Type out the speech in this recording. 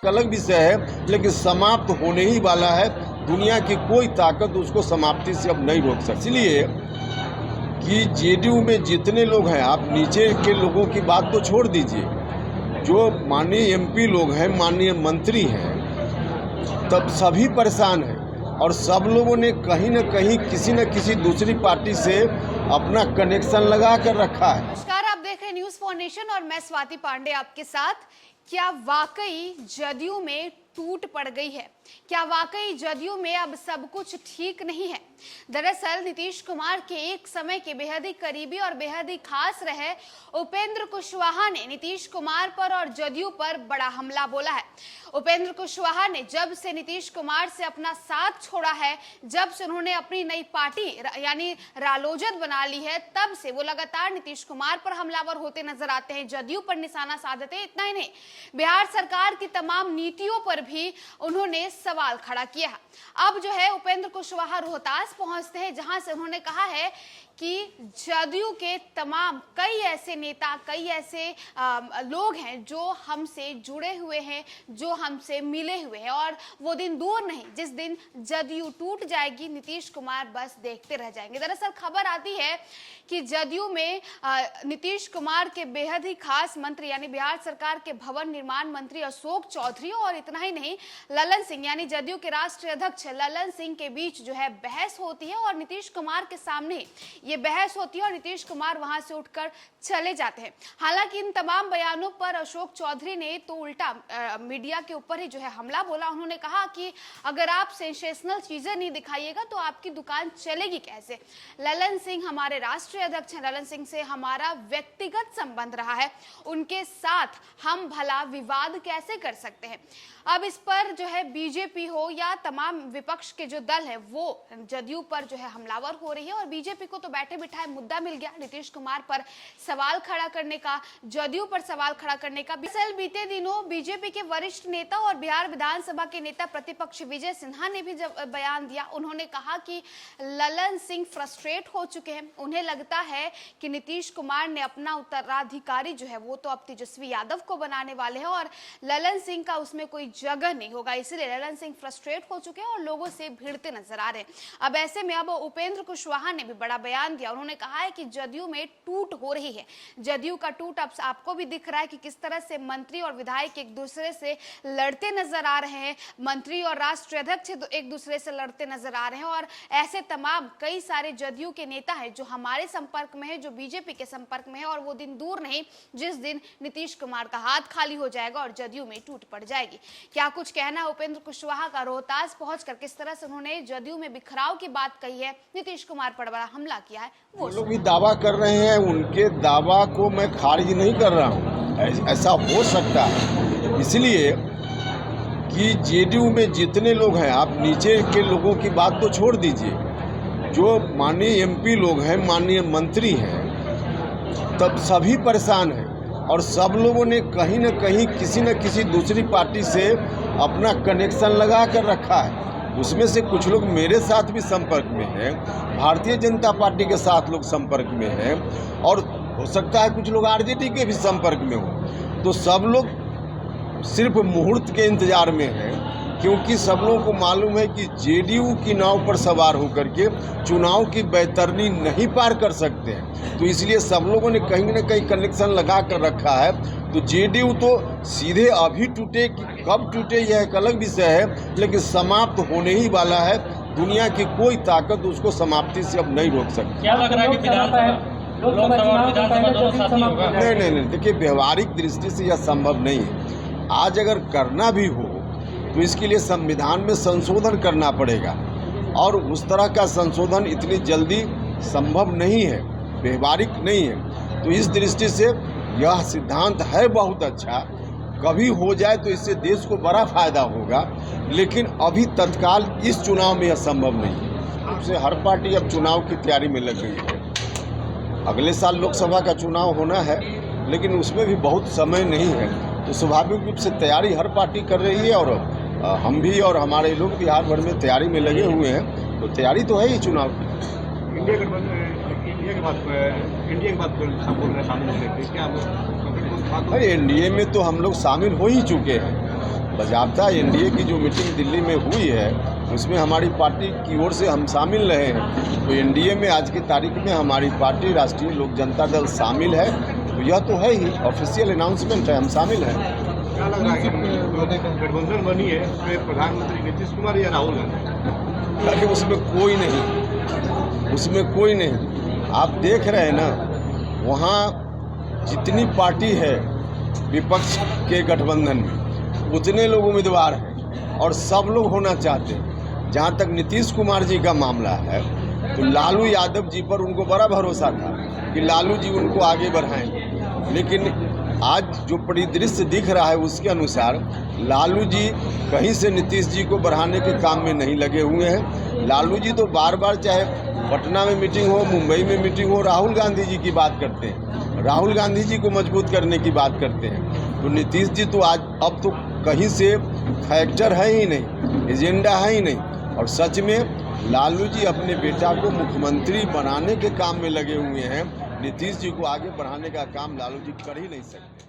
अलग विषय है, लेकिन समाप्त होने ही वाला है। दुनिया की कोई ताकत उसको समाप्ति से अब नहीं रोक सकती। इसलिए कि जेडीयू में जितने लोग हैं, आप नीचे के लोगों की बात तो छोड़ दीजिए, जो माननीय एमपी लोग हैं, माननीय मंत्री हैं, तब सभी परेशान हैं और सब लोगों ने कहीं न कहीं किसी न किसी दूसरी पार्टी से अपना कनेक्शन लगा कर रखा है। नमस्कार, आप देख रहे हैं न्यूज़ फॉर नेशन और मैं स्वाति पांडे आपके साथ। क्या वाकई जदयू में टूट पड़ गई है? क्या वाकई जदयू में अब सब कुछ ठीक नहीं है? दरअसल नीतीश कुमार के एक समय के बेहद ही करीबी और बेहद ही खास रहे उपेंद्र कुशवाहा ने नीतीश कुमार पर और जदयू पर बड़ा हमला बोला है। उपेंद्र कुशवाहा ने जब से नीतीश कुमार से अपना साथ छोड़ा है, जब से उन्होंने अपनी नई पार्टी यानी रालोजद बना ली है, तब से वो लगातार नीतीश कुमार पर हमलावर होते नजर आते हैं, जदयू पर निशाना साधते हैं। इतना ही नहीं, बिहार सरकार की तमाम नीतियों पर भी उन्होंने सवाल खड़ा किया है। अब जो है उपेंद्र कुशवाहा रोहतास पहुंचते हैं, जहां से उन्होंने कहा है कि जदयू के तमाम कई ऐसे नेता, कई ऐसे लोग हैं जो हमसे जुड़े हुए हैं, जो हमसे मिले हुए हैं, और वो दिन दूर नहीं जिस दिन जदयू टूट जाएगी, नीतीश कुमार बस देखते रह जाएंगे। दरअसल खबर आती है कि जदयू में नीतीश कुमार के बेहद ही खास मंत्री यानी बिहार सरकार के भवन निर्माण मंत्री अशोक चौधरी और इतना ही नहीं ललन सिंह यानी जदयू के राष्ट्रीय अध्यक्ष ललन सिंह के बीच जो है बहस होती है और नीतीश कुमार के सामने ये बहस होती है और नीतीश कुमार वहां से उठकर चले जाते हैं। हालांकि इन तमाम बयानों पर अशोक चौधरी ने तो उल्टा मीडिया के ऊपर ही जो है हमला बोला। उन्होंने कहा कि अगर आप सेंसेशनल चीजें नहीं दिखाइएगा तो आपकी दुकान चलेगी कैसे? ललन सिंह हमारे राष्ट्रीय अध्यक्ष हैं, ललन सिंह से हमारा व्यक्तिगत संबंध रहा है, उनके साथ हम भला विवाद कैसे कर सकते हैं? अब इस पर जो है बीजेपी हो या तमाम विपक्ष के जो दल है वो जदयू पर जो है हमलावर हो रही है और बीजेपी को तो बैठे बिठाए मुद्दा मिल गया नीतीश कुमार पर सवाल खड़ा करने का, जदयू पर सवाल खड़ा करने का। बीते दिनों बीजेपी के वरिष्ठ नेता और बिहार विधानसभा के नेता प्रतिपक्ष विजय सिन्हा ने भी जब बयान दिया, उन्होंने कहा कि ललन सिंह फ्रस्ट्रेट हो चुके हैं। उन्हें लगता है कि नीतीश कुमार ने अपना उत्तराधिकारी जो है वो तो अब तेजस्वी यादव को बनाने वाले हैं और ललन सिंह का उसमें कोई जगह नहीं होगा, इसलिए ललन सिंह फ्रस्ट्रेट हो चुके हैं और लोगों से भिड़ते नजर आ रहे हैं। अब ऐसे में अब उपेंद्र कुशवाहा ने भी बड़ा बयान दिया। उन्होंने कहा है कि जदयू में टूट हो रही है, जदयू का टूट अब आपको भी दिख रहा है कि किस तरह से मंत्री और विधायक एक दूसरे से लड़ते नजर आ रहे हैं, मंत्री और राष्ट्रीय अध्यक्ष एक दूसरे से लड़ते नजर आ रहे हैं और ऐसे तमाम कई सारे जदयू के नेता हैं जो हमारे संपर्क में है, जो बीजेपी के संपर्क में है और वो दिन दूर नहीं जिस दिन नीतीश कुमार का हाथ खाली हो जाएगा और जदयू में टूट पड़ जाएगी। क्या कुछ कहना है उपेंद्र कुशवाहा का? रोहतास पहुंचकर किस तरह से उन्होंने जदयू में बिखराव की बात कही है, नीतीश कुमार पर बड़ा हमला किया है, वो लोग भी दावा कर रहे हैं, उनके दावा को मैं खारिज नहीं कर रहा हूं। ऐसा हो सकता है इसलिए कि जेडीयू में जितने लोग हैं, आप नीचे के लोगों की बात तो छोड़ दीजिए, जो माननीय एमपी लोग हैं, माननीय मंत्री हैं, तब सभी परेशान हैं और सब लोगों ने कहीं न कहीं किसी न किसी दूसरी पार्टी से अपना कनेक्शन लगा कर रखा है। उसमें से कुछ लोग मेरे साथ भी संपर्क में हैं, भारतीय जनता पार्टी के साथ लोग संपर्क में हैं और हो सकता है कुछ लोग आरजेडी के भी संपर्क में हो। तो सब लोग सिर्फ मुहूर्त के इंतजार में हैं, क्योंकि सब लोगों को मालूम है कि जेडीयू की नाव पर सवार होकर के चुनाव की बैतरनी नहीं पार कर सकते हैं। तो इसलिए सब लोगों ने कहीं न कहीं कनेक्शन लगा कर रखा है। तो जेडीयू तो सीधे अभी टूटे, कब टूटे यह एक अलग विषय है, लेकिन समाप्त होने ही वाला है। दुनिया की कोई ताकत उसको समाप्ति से अब नहीं रोक सकती। क्या लग रहा है कि नहीं, देखिए व्यवहारिक दृष्टि से यह संभव नहीं है। आज अगर करना भी हो तो इसके लिए संविधान में संशोधन करना पड़ेगा और उस तरह का संशोधन इतनी जल्दी संभव नहीं है, व्यवहारिक नहीं है। तो इस दृष्टि से यह सिद्धांत है बहुत अच्छा, कभी हो जाए तो इससे देश को बड़ा फायदा होगा, लेकिन अभी तत्काल इस चुनाव में यह संभव नहीं है। उससे हर पार्टी अब चुनाव की तैयारी में लग गई है। अगले साल लोकसभा का चुनाव होना है, लेकिन उसमें भी बहुत समय नहीं है, तो स्वाभाविक रूप से तैयारी हर पार्टी कर रही है और हम भी और हमारे लोग बिहार भर में तैयारी में लगे हुए हैं। तो तैयारी तो है ही चुनाव की। इंडिया के बाद बोल रहे शामिल होने के क्या? अरे एनडीए में तो हम लोग शामिल हो ही चुके हैं, बाज़ाब्ता एनडीए की जो मीटिंग दिल्ली में हुई है उसमें हमारी पार्टी की ओर से हम शामिल रहे हैं। तो एनडीए में आज की तारीख में हमारी पार्टी राष्ट्रीय लोक जनता दल शामिल है, तो यह तो है ही, ऑफिशियल अनाउंसमेंट है, हम शामिल हैं। क्या लग रहा है कि गठबंधन बनी है उसमें प्रधानमंत्री नीतीश कुमार या राहुल गांधी? अरे उसमें कोई नहीं, उसमें कोई नहीं। आप देख रहे हैं ना, वहाँ जितनी पार्टी है विपक्ष के गठबंधन में उतने लोग उम्मीदवार हैं और सब लोग होना चाहते हैं। जहाँ तक नीतीश कुमार जी का मामला है तो लालू यादव जी पर उनको बड़ा भरोसा था कि लालू जी उनको आगे बढ़ाएंगे, लेकिन आज जो परिदृश्य दिख रहा है उसके अनुसार लालू जी कहीं से नीतीश जी को बढ़ाने के काम में नहीं लगे हुए हैं। लालू जी तो बार बार चाहे पटना में मीटिंग हो, मुंबई में मीटिंग हो, राहुल गांधी जी की बात करते हैं, राहुल गांधी जी को मजबूत करने की बात करते हैं। तो नीतीश जी तो आज अब तो कहीं से फैक्टर है ही नहीं, एजेंडा है ही नहीं। और सच में लालू जी अपने बेटा को मुख्यमंत्री बनाने के काम में लगे हुए हैं। नीतीश जी को आगे बढ़ाने का काम लालू जी कर ही नहीं सकते।